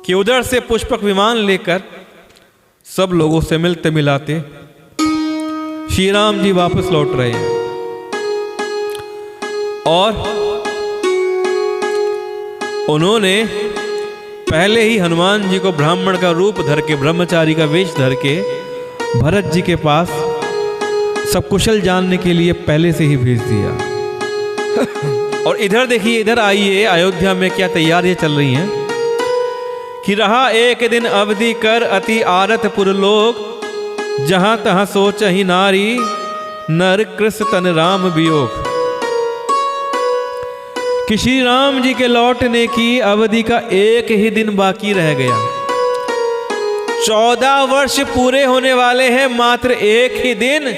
कि उधर से पुष्पक विमान लेकर सब लोगों से मिलते मिलाते श्री राम जी वापस लौट रहे हैं। और उन्होंने पहले ही हनुमान जी को ब्राह्मण का रूप धर के, ब्रह्मचारी का वेश धर के भरत जी के पास सब कुशल जानने के लिए पहले से ही भेज दिया। और इधर देखिए, इधर आइए, अयोध्या में क्या तैयारियां चल रही हैं कि रहा एक दिन अवधि कर अति आरत पुरलोक, जहां तहां सोचहि नारी नर कृष्ण तन राम वियोग। कि श्री राम जी के लौटने की अवधि का एक ही दिन बाकी रह गया। 14 वर्ष पूरे होने वाले हैं, मात्र एक ही दिन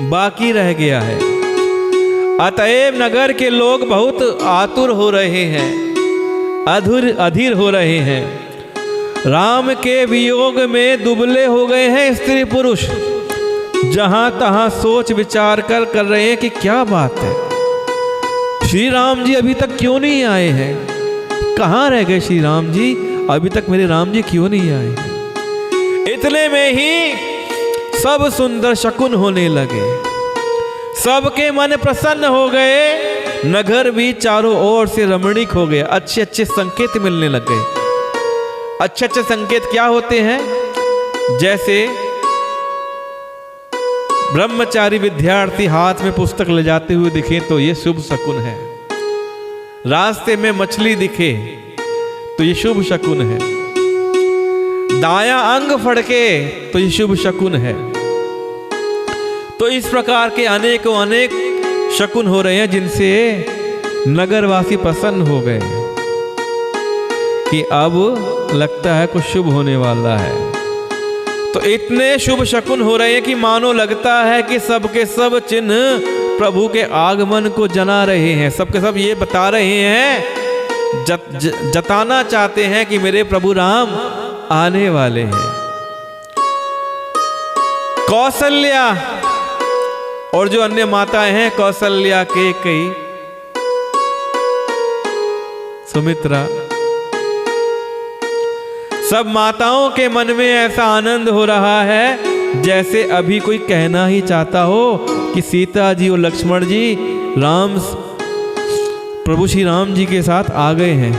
बाकी रह गया है। अतएव नगर के लोग बहुत आतुर हो रहे हैं, अधीर हो रहे हैं। राम के वियोग में दुबले हो गए हैं स्त्री पुरुष। जहां तहां सोच विचार कर रहे हैं कि क्या बात है, श्री राम जी अभी तक क्यों नहीं आए हैं? कहाँ रह गए श्री राम जी? अभी तक मेरे राम जी क्यों नहीं आए हैं? इतने में ही सब सुंदर शकुन होने लगे, सबके मन प्रसन्न हो गए, नगर भी चारों ओर से रमणीक हो गया। अच्छे अच्छे संकेत मिलने लग गए। अच्छे अच्छे संकेत क्या होते हैं? जैसे ब्रह्मचारी विद्यार्थी हाथ में पुस्तक ले जाते हुए दिखे तो ये शुभ शकुन है। रास्ते में मछली दिखे तो ये शुभ शकुन है। दायां अंग फड़के तो ये शुभ शकुन है। तो इस प्रकार के अनेकों अनेक शकुन हो रहे हैं, जिनसे नगरवासी प्रसन्न हो गए कि अब लगता है कुछ शुभ होने वाला है। तो इतने शुभ शकुन हो रहे हैं कि मानो लगता है कि सबके सब चिन्ह प्रभु के आगमन को जना रहे हैं। सबके सब ये बता रहे हैं, जताना चाहते हैं कि मेरे प्रभु राम आने वाले हैं। कौशल्या और जो अन्य माताएं हैं, कौशल्या, कैकेयी, सुमित्रा, सब माताओं के मन में ऐसा आनंद हो रहा है जैसे अभी कोई कहना ही चाहता हो कि सीता जी और लक्ष्मण जी प्रभु श्री राम जी के साथ आ गए हैं।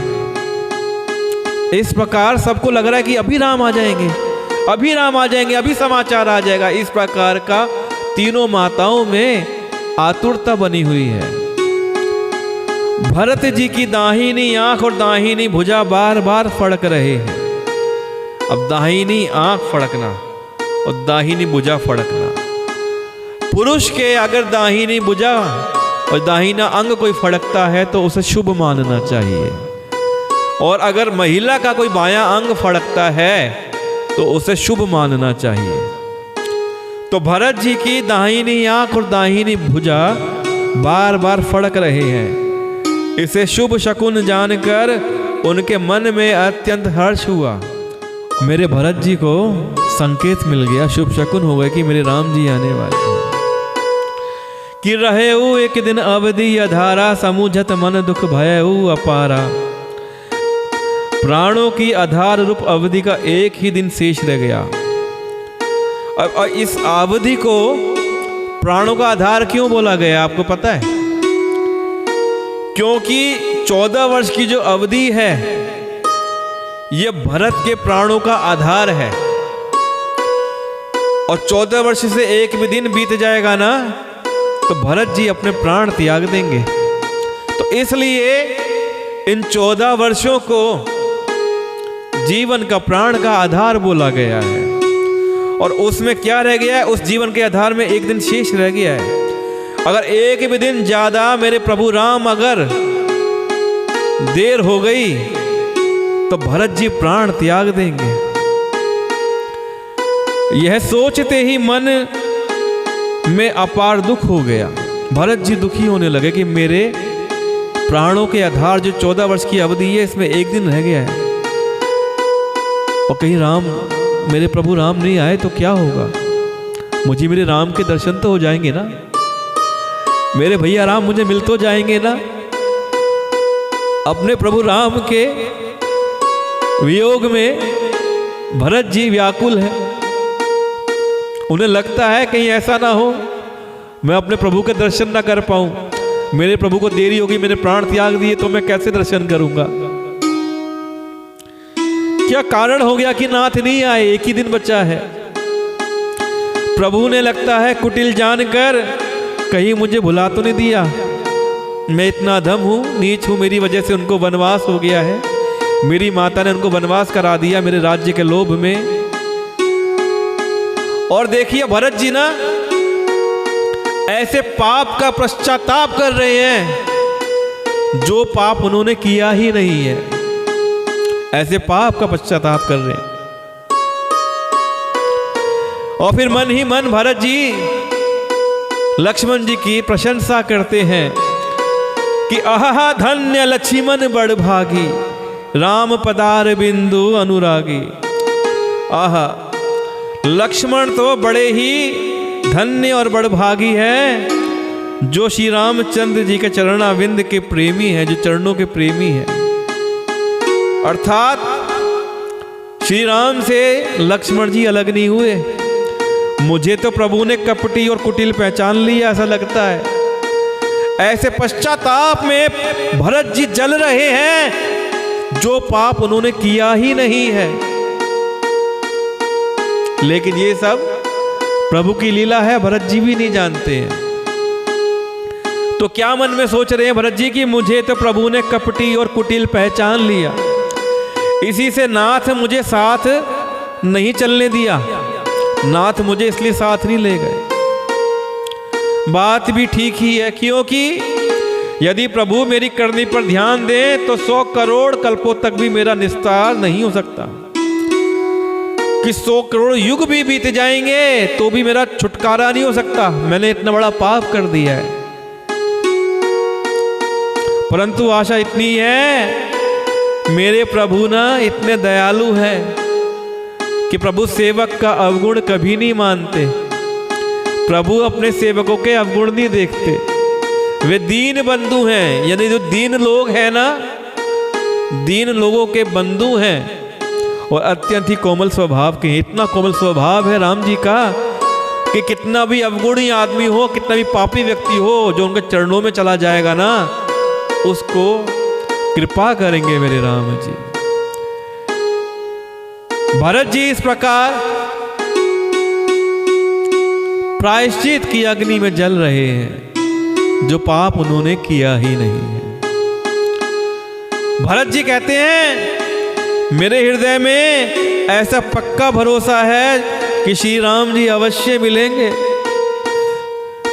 इस प्रकार सबको लग रहा है कि अभी राम आ जाएंगे, अभी राम आ जाएंगे, अभी समाचार आ जाएगा। इस प्रकार का तीनों माताओं में आतुरता बनी हुई है। भरत जी की दाहिनी आंख और दाहिनी भुजा बार बार फड़क रहे हैं। अब दाहिनी आंख फड़कना और दाहिनी भुजा फड़कना, पुरुष के अगर दाहिनी भुजा और दाहिना अंग कोई फड़कता है तो उसे शुभ मानना चाहिए, और अगर महिला का कोई बायां अंग फड़कता है तो उसे शुभ मानना चाहिए। तो भरत जी की दाहिनी आंख और दाहिनी भुजा बार बार फड़क रहे हैं। इसे शुभ शकुन जानकर उनके मन में अत्यंत हर्ष हुआ। मेरे भरत जी को संकेत मिल गया, शुभ शकुन हो गया कि मेरे राम जी आने वाले हैं। कि रहेऊ एक दिन अवधि अधारा, समूझत मन दुख भयऊ अपारा। प्राणों की आधार रूप अवधि का एक ही दिन शेष रह गया। अब इस अवधि को प्राणों का आधार क्यों बोला गया आपको पता है? क्योंकि 14 वर्ष की जो अवधि है यह भरत के प्राणों का आधार है, और 14 वर्ष से एक भी दिन बीत जाएगा ना तो भरत जी अपने प्राण त्याग देंगे। तो इसलिए इन 14 वर्षों को जीवन का, प्राण का आधार बोला गया है। और उसमें क्या रह गया है? उस जीवन के आधार में एक दिन शेष रह गया है। अगर एक भी दिन ज्यादा मेरे प्रभु राम अगर देर हो गई तो भरत जी प्राण त्याग देंगे। यह सोचते ही मन में अपार दुख हो गया। भरत जी दुखी होने लगे कि मेरे प्राणों के आधार जो 14 वर्ष की अवधि है इसमें एक दिन रह गया है, और कहीं राम, मेरे प्रभु राम नहीं आए तो क्या होगा? मुझे मेरे राम के दर्शन तो हो जाएंगे ना, मेरे भैया राम मुझे मिल तो जाएंगे ना। अपने प्रभु राम के वियोग में भरत जी व्याकुल है। उन्हें लगता है कहीं ऐसा ना हो मैं अपने प्रभु के दर्शन ना कर पाऊं, मेरे प्रभु को देरी होगी, मैंने प्राण त्याग दिए तो मैं कैसे दर्शन करूंगा। क्या कारण हो गया कि नाथ नहीं आए, एक ही दिन बचा है। प्रभु ने लगता है कुटिल जानकर कहीं मुझे भुला तो नहीं दिया, मैं इतना अधम हूं, नीच हूं, मेरी वजह से उनको वनवास हो गया है, मेरी माता ने उनको वनवास करा दिया मेरे राज्य के लोभ में। और देखिए भरत जी ना ऐसे पाप का पश्चाताप कर रहे हैं जो पाप उन्होंने किया ही नहीं है, ऐसे पाप का पश्चाताप कर रहे हैं। और फिर मन ही मन भरत जी लक्ष्मण जी की प्रशंसा करते हैं कि आहा धन्य लक्ष्मण बड़ भागी, राम पदार बिंदु अनुरागी। आहा लक्ष्मण तो बड़े ही धन्य और बड़भागी है जो श्री रामचंद्र जी के चरणाविंद के प्रेमी है, जो चरणों के प्रेमी है। अर्थात श्री राम से लक्ष्मण जी अलग नहीं हुए। मुझे तो प्रभु ने कपटी और कुटिल पहचान लिया ऐसा लगता है। ऐसे पश्चाताप में भरत जी जल रहे हैं जो पाप उन्होंने किया ही नहीं है। लेकिन ये सब प्रभु की लीला है, भरत जी भी नहीं जानते हैं। तो क्या मन में सोच रहे हैं भरत जी कि मुझे तो प्रभु ने कपटी और कुटिल पहचान लिया, इसी से नाथ मुझे साथ नहीं चलने दिया, नाथ मुझे इसलिए साथ नहीं ले गए। बात भी ठीक ही है, क्योंकि यदि प्रभु मेरी करनी पर ध्यान दें तो 100 करोड़ कल्पों तक भी मेरा निस्तार नहीं हो सकता, कि 100 करोड़ युग भी बीत जाएंगे तो भी मेरा छुटकारा नहीं हो सकता। मैंने इतना बड़ा पाप कर दिया है। परंतु आशा इतनी है मेरे प्रभु ना इतने दयालु हैं कि प्रभु सेवक का अवगुण कभी नहीं मानते। प्रभु अपने सेवकों के अवगुण नहीं देखते। वे दीन बंधु हैं, यानी जो दीन लोग हैं ना, दीन लोगों के बंधु हैं और अत्यंत ही कोमल स्वभाव के। इतना कोमल स्वभाव है राम जी का कि कितना भी अवगुणी आदमी हो, कितना भी पापी व्यक्ति हो, जो उनके चरणों में चला जाएगा ना उसको कृपा करेंगे मेरे राम जी। भरत जी इस प्रकार प्रायश्चित की अग्नि में जल रहे हैं जो पाप उन्होंने किया ही नहीं है। भरत जी कहते हैं मेरे हृदय में ऐसा पक्का भरोसा है कि श्री राम जी अवश्य मिलेंगे,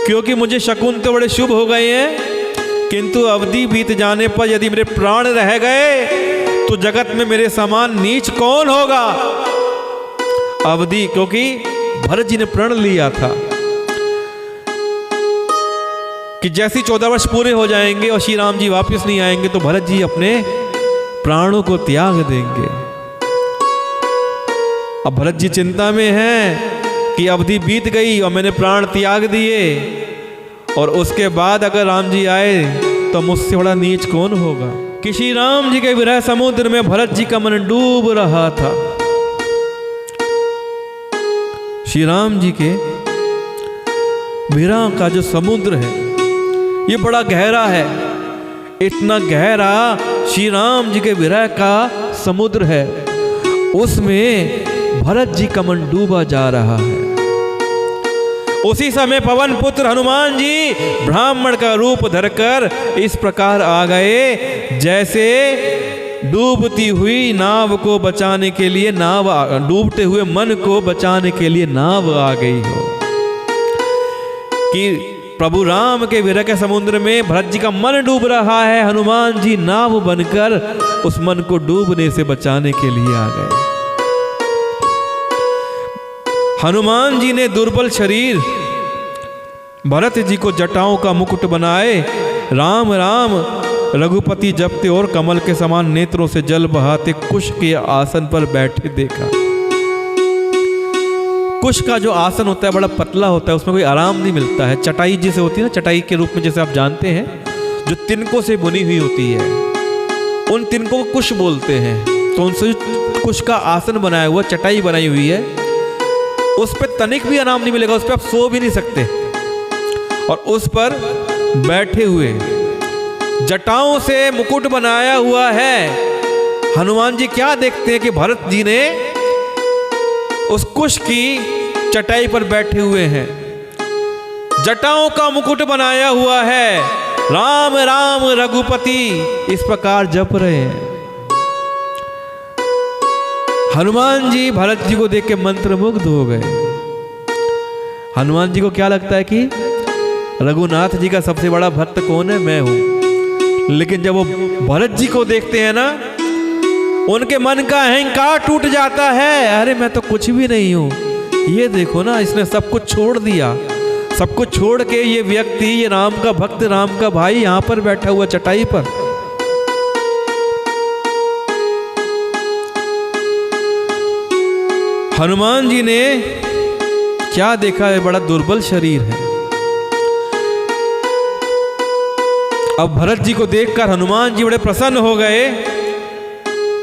क्योंकि मुझे शकुन तो बड़े शुभ हो गए हैं, किंतु अवधि बीत जाने पर यदि मेरे प्राण रह गए तो जगत में मेरे समान नीच कौन होगा। अवधि, क्योंकि भरत जी ने प्रण लिया था कि जैसे 14 वर्ष पूरे हो जाएंगे और श्री राम जी वापस नहीं आएंगे तो भरत जी अपने प्राणों को त्याग देंगे। अब भरत जी चिंता में हैं कि अवधि बीत गई और मैंने प्राण त्याग दिए, और उसके बाद अगर राम जी आए तो मुझसे बड़ा नीच कौन होगा। कि श्री राम जी के विरह समुद्र में भरत जी का मन डूब रहा था। श्री राम जी के विरह का जो समुद्र है ये बड़ा गहरा है। इतना गहरा श्री राम जी के विरह का समुद्र है, उसमें भरत जी का मन डूबा जा रहा है। उसी समय पवन पुत्र हनुमान जी ब्राह्मण का रूप धरकर इस प्रकार आ गए जैसे डूबती हुई नाव को बचाने के लिए डूबते हुए मन को बचाने के लिए नाव आ गई हो। कि प्रभु राम के विरह के समुद्र में भरत जी का मन डूब रहा है, हनुमान जी नाव बनकर उस मन को डूबने से बचाने के लिए आ गए। हनुमान जी ने दुर्बल शरीर भरत जी को जटाओं का मुकुट बनाए राम राम रघुपति जपते और कमल के समान नेत्रों से जल बहाते कुश के आसन पर बैठे देखा। कुश का जो आसन होता है बड़ा पतला होता है, उसमें कोई आराम नहीं मिलता है। चटाई जिसे होती है ना, चटाई के रूप में जैसे आप जानते हैं, जो तिनकों से बुनी हुई होती है, उन तिनकों को कुश बोलते हैं। तो उनसे कुश का आसन बनाया हुआ, चटाई बनाई हुई है, उस पर तनिक भी आराम नहीं मिलेगा, उस पर आप सो भी नहीं सकते। और उस पर बैठे हुए जटाओं से मुकुट बनाया हुआ है। हनुमान जी क्या देखते हैं कि भरत जी ने उस कुश की चटाई पर बैठे हुए हैं, जटाओं का मुकुट बनाया हुआ है, राम राम रघुपति इस प्रकार जप रहे हैं। हनुमान जी भरत जी को देख के मंत्रमुग्ध हो गए। हनुमान जी को क्या लगता है कि रघुनाथ जी का सबसे बड़ा भक्त कौन है? मैं हूं। लेकिन जब वो भरत जी को देखते हैं ना, उनके मन का अहंकार टूट जाता है। अरे मैं तो कुछ भी नहीं हूं, ये देखो ना, इसने सब कुछ छोड़ दिया, सब कुछ छोड़ के ये व्यक्ति, ये राम का भक्त, राम का भाई यहां पर बैठा हुआ चटाई पर। हनुमान जी ने क्या देखा है? बड़ा दुर्बल शरीर है। अब भरत जी को देखकर हनुमान जी बड़े प्रसन्न हो गए,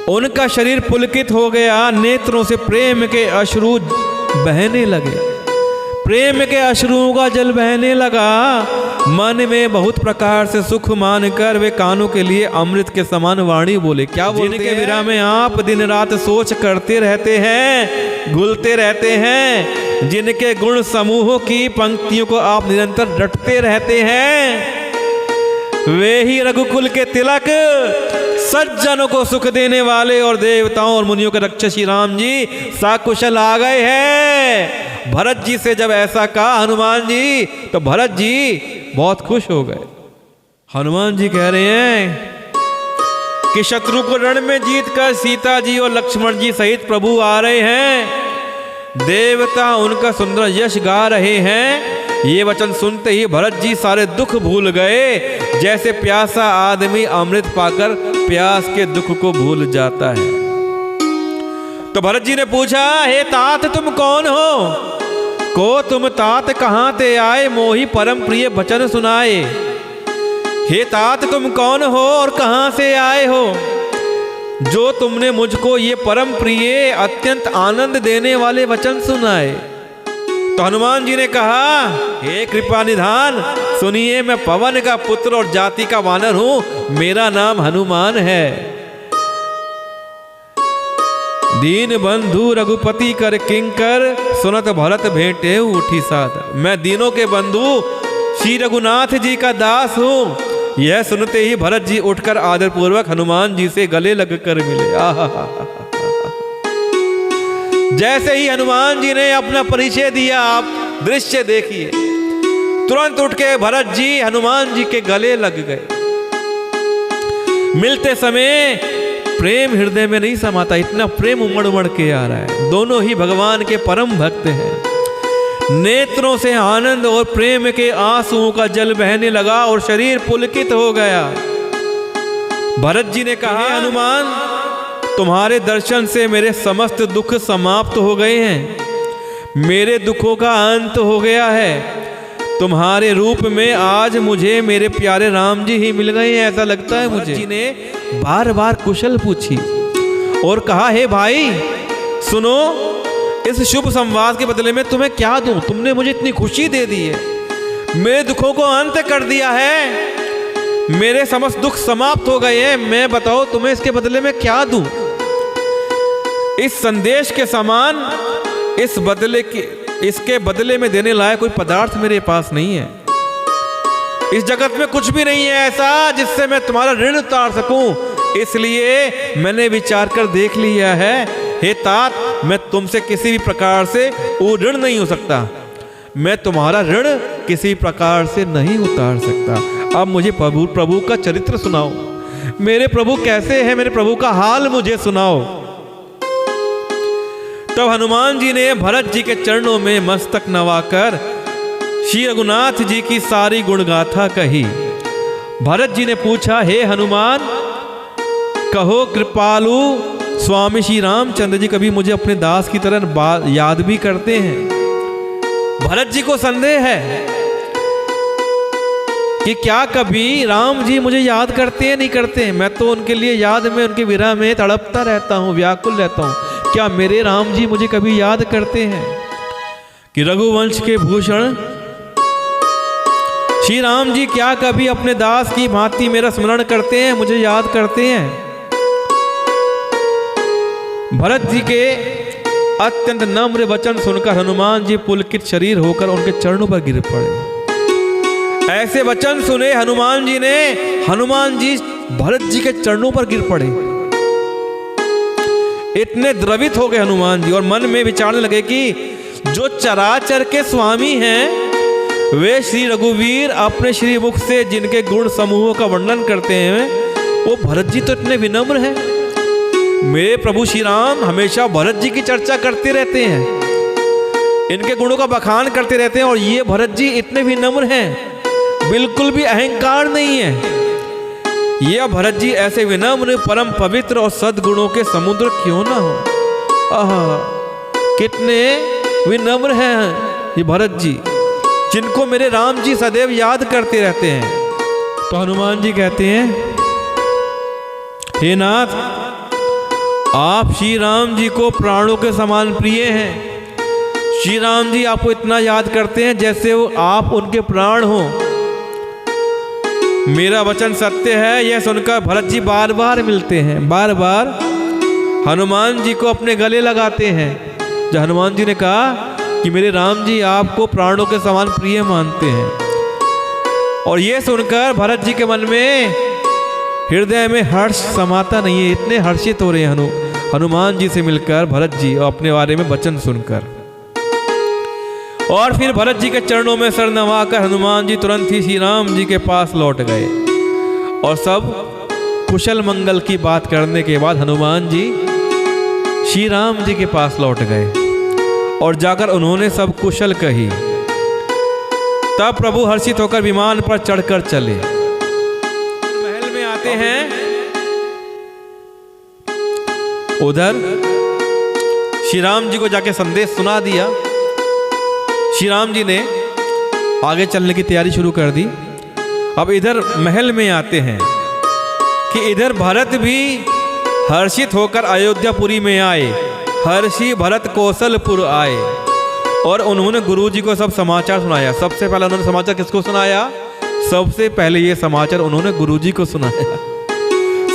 उनका शरीर पुलकित हो गया, नेत्रों से प्रेम के अश्रु बहने लगे, प्रेम के अश्रुओं का जल बहने लगा। मन में बहुत प्रकार से सुख मानकर वे कानों के लिए अमृत के समान वाणी बोले। क्या बोलते हैं? जिनके विरह में आप दिन रात सोच करते रहते हैं, घुलते रहते हैं, जिनके गुण समूहों की पंक्तियों को आप निरंतर रटते रहते हैं, वे ही रघुकुल के तिलक, सज्जनों को सुख देने वाले और देवताओं और मुनियों के रक्षक श्री राम जी साकुशल आ गए हैं। भरत जी से जब ऐसा कहा हनुमान जी, तो भरत जी बहुत खुश हो गए। हनुमान जी कह रहे हैं कि शत्रु को रण में जीतकर सीता जी और लक्ष्मण जी सहित प्रभु आ रहे हैं, देवता उनका सुंदर यश गा रहे हैं। ये वचन सुनते ही भरत जी सारे दुख भूल गए, जैसे प्यासा आदमी अमृत पाकर प्यास के दुख को भूल जाता है। तो भरत जी ने पूछा, हे तात तुम कौन हो? को तुम तात कहां ते आए, मोही परम प्रिय वचन सुनाए। हे तात तुम कौन हो और कहां से आए हो, जो तुमने मुझको ये परम प्रिय अत्यंत आनंद देने वाले वचन सुनाए। तो हनुमान जी ने कहा, हे कृपा निधान सुनिए, मैं पवन का पुत्र और जाति का वानर हूं, मेरा नाम हनुमान है। दीन बंधु रघुपति कर किंकर, सुनत भरत भेंटे उठी साध। मैं दीनों के बंधु श्री रघुनाथ जी का दास हूं। यह सुनते ही भरत जी उठकर आदर पूर्वक हनुमान जी से गले लगकर मिले। जैसे ही हनुमान जी ने अपना परिचय दिया, आप दृश्य देखिए, तुरंत उठ के भरत जी हनुमान जी के गले लग गए। मिलते समय प्रेम हृदय में नहीं समाता, इतना प्रेम उमड़ उमड़ के आ रहा है। दोनों ही भगवान के परम भक्त हैं। नेत्रों से आनंद और प्रेम के आंसुओं का जल बहने लगा और शरीर पुलकित हो गया। भरत जी ने कहा, हनुमान तुम्हारे दर्शन से मेरे समस्त दुख समाप्त हो गए हैं, मेरे दुखों का अंत हो गया है। तुम्हारे रूप में आज मुझे मेरे प्यारे राम जी ही मिल गए हैं, ऐसा लगता है मुझे। जी ने बार बार कुशल पूछी और कहा, हे भाई सुनो, इस शुभ संवाद के बदले में तुम्हें क्या दूं? तुमने मुझे इतनी खुशी दे दी है, मेरे दुखों को अंत कर दिया है, मेरे समस्त दुख समाप्त हो गए हैं। मैं बताओ तुम्हें इसके बदले में क्या दूं? इस संदेश के समान इसके बदले में देने लायक कोई पदार्थ मेरे पास नहीं है। इस जगत में कुछ भी नहीं है ऐसा जिससे मैं तुम्हारा ऋण उतार सकूं। इसलिए मैंने विचार कर देख लिया है, हे तात, मैं तुमसे किसी भी प्रकार से ऋण नहीं हो सकता, मैं तुम्हारा ऋण किसी प्रकार से नहीं उतार सकता। अब मुझे प्रभु का चरित्र सुनाओ, मेरे प्रभु कैसे हैं, मेरे प्रभु का हाल मुझे सुनाओ। तब हनुमान जी ने भरत जी के चरणों में मस्तक नवाकर श्री रघुनाथ जी की सारी गुणगाथा कही। भरत जी ने पूछा, हे हनुमान, कहो कृपालु स्वामी श्री रामचंद्र जी कभी मुझे अपने दास की तरह याद भी करते हैं? भरत जी को संदेह है कि क्या कभी राम जी मुझे याद करते हैं नहीं करते हैं। मैं तो उनके लिए याद में, उनके विरह में तड़पता रहता हूँ, व्याकुल रहता हूँ। क्या मेरे राम जी मुझे कभी याद करते हैं? कि रघुवंश के भूषण श्री राम जी क्या कभी अपने दास की भांति मेरा स्मरण करते हैं, मुझे याद करते हैं? भरत जी के अत्यंत नम्र वचन सुनकर हनुमान जी पुलकित शरीर होकर उनके चरणों पर गिर पड़े। ऐसे वचन सुने हनुमान जी ने, हनुमान जी भरत जी के चरणों पर गिर पड़े। इतने द्रवित हो गए हनुमान जी और मन में विचारने लगे कि जो चराचर के स्वामी हैं वे श्री रघुवीर अपने श्री मुख से जिनके गुण समूहों का वर्णन करते हैं, वो भरत जी तो इतने विनम्र हैं। मेरे प्रभु श्री राम हमेशा भरत जी की चर्चा करते रहते हैं, इनके गुणों का बखान करते रहते हैं, और ये भरत जी इतने विनम्र हैं, बिल्कुल भी अहंकार नहीं है। ये भरत जी ऐसे विनम्र, परम पवित्र और सद्गुणों के समुद्र क्यों ना हो। आहा, कितने विनम्र हैं ये भरत जी, जिनको मेरे राम जी सदैव याद करते रहते हैं। तो हनुमान जी कहते हैं, हे नाथ, आप श्री राम जी को प्राणों के समान प्रिय हैं। श्री राम जी आपको इतना याद करते हैं जैसे वो आप उनके प्राण हो। मेरा वचन सत्य है, यह सुनकर भरत जी बार बार मिलते हैं, बार बार हनुमान जी को अपने गले लगाते हैं। जब हनुमान जी ने कहा कि मेरे राम जी आपको प्राणों के समान प्रिय मानते हैं, और ये सुनकर भरत जी के मन में, हृदय में हर्ष समाता नहीं है। इतने हर्षित हो रहे हैं हनुमान जी से मिलकर भरत जी और अपने बारे में वचन सुनकर। और फिर भरत जी के चरणों में सर नवाकर हनुमान जी तुरंत ही श्री राम जी के पास लौट गए, और सब कुशल मंगल की बात करने के बाद हनुमान जी श्री राम जी के पास लौट गए और जाकर उन्होंने सब कुशल कही। तब प्रभु हर्षित होकर विमान पर चढ़कर चले। महल में आते हैं, उधर श्री राम जी को जाके संदेश सुना दिया। श्री राम जी ने आगे चलने की तैयारी शुरू कर दी। अब इधर महल में आते हैं कि इधर भरत भी हर्षित होकर अयोध्यापुरी में आए। हर्षि भरत कौशलपुर आए और उन्होंने गुरु जी को सब समाचार सुनाया। सबसे पहले उन्होंने समाचार किसको सुनाया? सबसे पहले ये समाचार उन्होंने गुरु जी को सुनाया।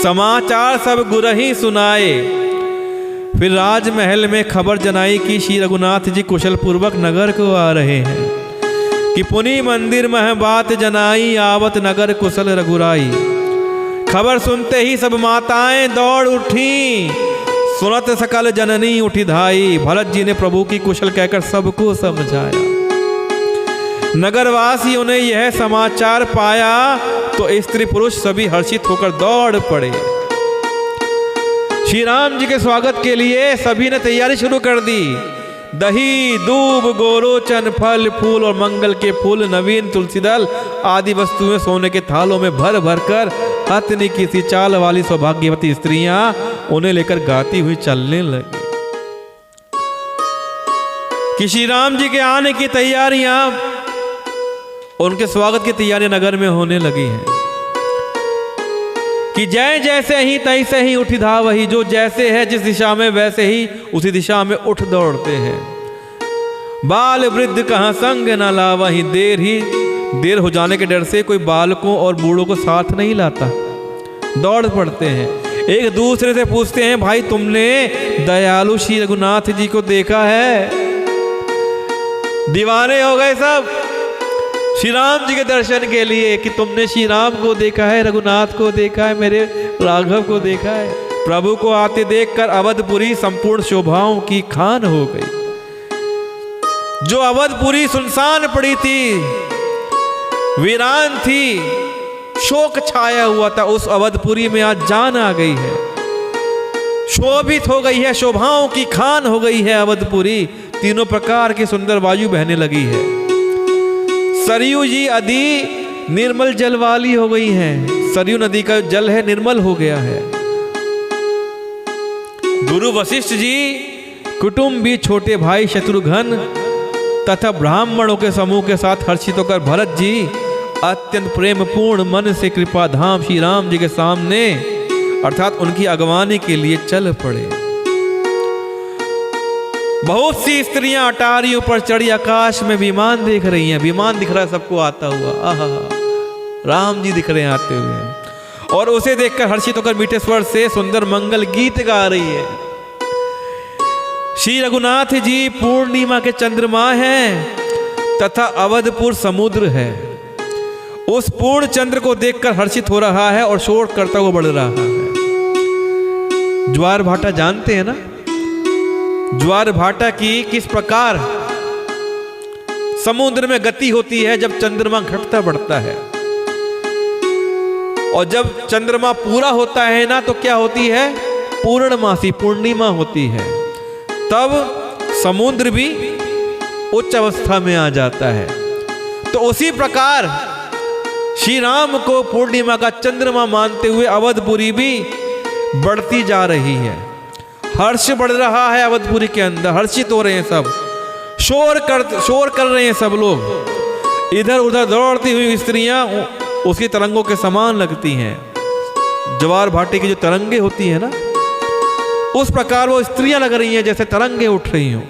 समाचार सब गुरु ही सुनाए। फिर राजमहल में खबर जनाई कि श्री रघुनाथ जी कुशल पूर्वक नगर को आ रहे हैं। कि पुनि मंदिर मह बात जनाई, आवत नगर कुशल रघुराई। खबर सुनते ही सब माताएं दौड़ उठी, सुनत सकल जननी उठी धाई। भरत जी ने प्रभु की कुशल कहकर सबको समझाया। नगरवासियों ने यह समाचार पाया तो स्त्री पुरुष सभी हर्षित होकर दौड़ पड़े। श्री राम जी के स्वागत के लिए सभी ने तैयारी शुरू कर दी। दही, दूब, गोरोचन, फल फूल और मंगल के फूल, नवीन तुलसी दल आदि वस्तुएं सोने के थालों में भर भर कर हथनी की सी चाल वाली सौभाग्यवती स्त्रियां उन्हें लेकर गाती हुई चलने लगी। कि श्री राम जी के आने की तैयारियां, उनके स्वागत की तैयारियां नगर में होने लगी हैं। कि जय जैसे ही तैसे ही उठी धावही, जो जैसे है जिस दिशा में वैसे ही उसी दिशा में उठ दौड़ते हैं। बाल वृद्ध कहाँ संग न लावही, देर हो जाने के डर से कोई बालकों और बूढ़ों को साथ नहीं लाता, दौड़ पड़ते हैं। एक दूसरे से पूछते हैं, भाई तुमने दयालु श्री रघुनाथ जी को देखा है? दीवाने हो गए सब श्री राम जी के दर्शन के लिए कि तुमने श्री राम को देखा है, रघुनाथ को देखा है, मेरे राघव को देखा है। प्रभु को आते देखकर अवधपुरी संपूर्ण शोभाओं की खान हो गई। जो अवधपुरी सुनसान पड़ी थी, वीरान थी, शोक छाया हुआ था, उस अवधपुरी में आज जान आ गई है, शोभित हो गई है, शोभाओं की खान हो गई है अवधपुरी। तीनों प्रकार की सुंदर वायु बहने लगी है। सरयू जी नदी निर्मल जल वाली हो गई है। सरयू नदी का जल है निर्मल हो गया है। गुरु वशिष्ठ जी, कुटुंबी छोटे भाई शत्रुघ्न तथा ब्राह्मणों के समूह के साथ हर्षित होकर भरत जी अत्यंत प्रेम पूर्ण मन से कृपा धाम श्री राम जी के सामने अर्थात उनकी अगवानी के लिए चल पड़े। बहुत सी स्त्रियां अटारियों पर चढ़ी आकाश में विमान देख रही हैं। विमान दिख रहा है सबको आता हुआ, आहा, राम जी दिख रहे हैं आते हुए, और उसे देखकर हर्षित होकर मीठे स्वर से सुंदर मंगल गीत गा रही है। श्री रघुनाथ जी पूर्णिमा के चंद्रमा हैं तथा अवधपुर समुद्र है। उस पूर्ण चंद्र को देखकर हर्षित हो रहा है और शोर करता हुआ बढ़ रहा है। ज्वार भाटा जानते हैं ना, ज्वार भाटा की किस प्रकार समुद्र में गति होती है जब चंद्रमा घटता बढ़ता है, और जब चंद्रमा पूरा होता है ना तो क्या होती है, पूर्णमासी पूर्णिमा होती है, तब समुद्र भी उच्च अवस्था में आ जाता है। तो उसी प्रकार श्री राम को पूर्णिमा का चंद्रमा मानते हुए अवधपुरी भी बढ़ती जा रही है। हर्ष बढ़ रहा है अवधपुरी के अंदर, हर्षित हो रहे हैं सब, शोर कर रहे हैं सब लोग। इधर उधर दौड़ती हुई स्त्रियां उसकी तरंगों के समान लगती हैं। ज्वार भाटे की जो तरंगे होती है ना, उस प्रकार वो स्त्रियां लग रही हैं जैसे तरंगे उठ रही हों।